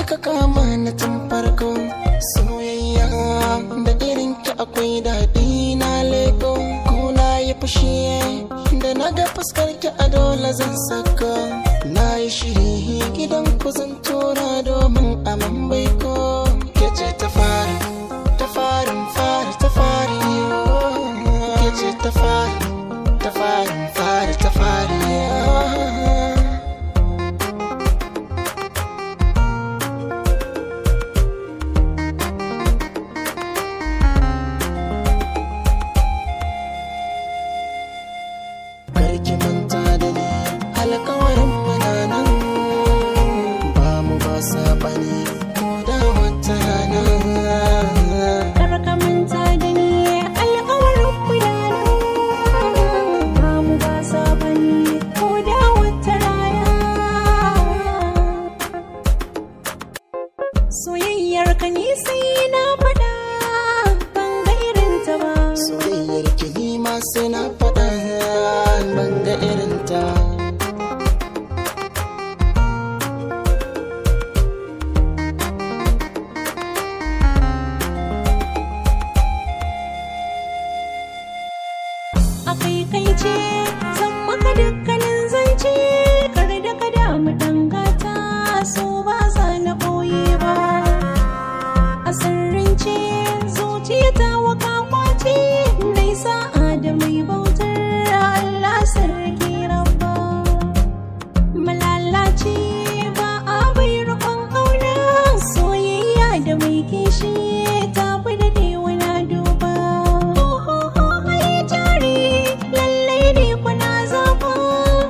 kika kama na tun farko. Soyayya da irin ki akwai daɗi na leko. Kuna yi fushi da na ga fuskar ki a dole zan saka. Na yi shiri gidan ku zan tura domin aman baiko. Ke ce ta fari, ta farin fari, ta fari. Ke ce ta fari, ta farin fari, ta fari. Karki manta da ni alƙawarin muna nan, ba mu ba saɓani ko da wata rana. Karka manta da ni alƙawarin muna nan, ba mu ba saɓani ko da wata rana. Soyayyar ka ni sai na faɗa ban ga irinta ba. Soyayyar ki ni ma sai na faɗa ban ga irinta. A kai kai ce zan maka dukkanin zance, kar da ka damu dangata so ba za na ɓoye ba. A sirrince zuciya ta waka kwace, nai sa'a da mai bautar Allah sarki rabba. Malalaci ba a bai rukun ƙauna, soyayya da mai kishi ta fi daɗewa na duba. Mai jari lallai ne kuna zaɓa,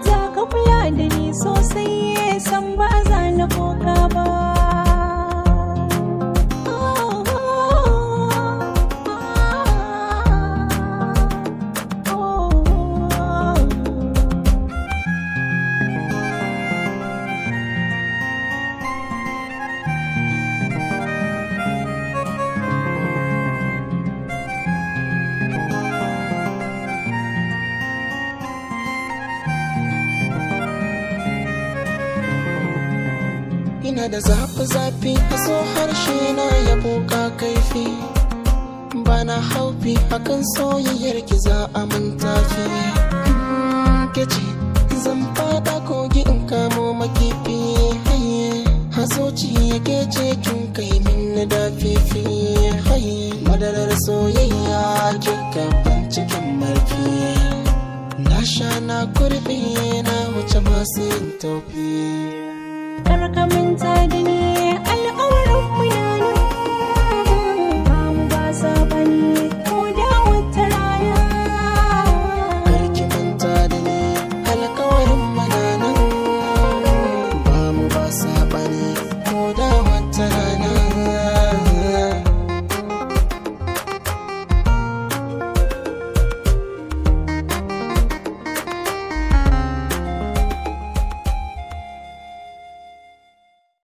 za ka kula da ni sosai san ba za na koka ba. Ina da zafi-zafi a so harshe na ya boka kaifi. Bana haufi akan soyayyar ki za a mantafi. Kece zan fada kogi in kamo makifi. A zuciya kece kin kai min na dafifi. Madarar soyayya kin gaban cikin marfi. Na sha na kurbi na wuce masu yin tofi. Kar ka manta da ni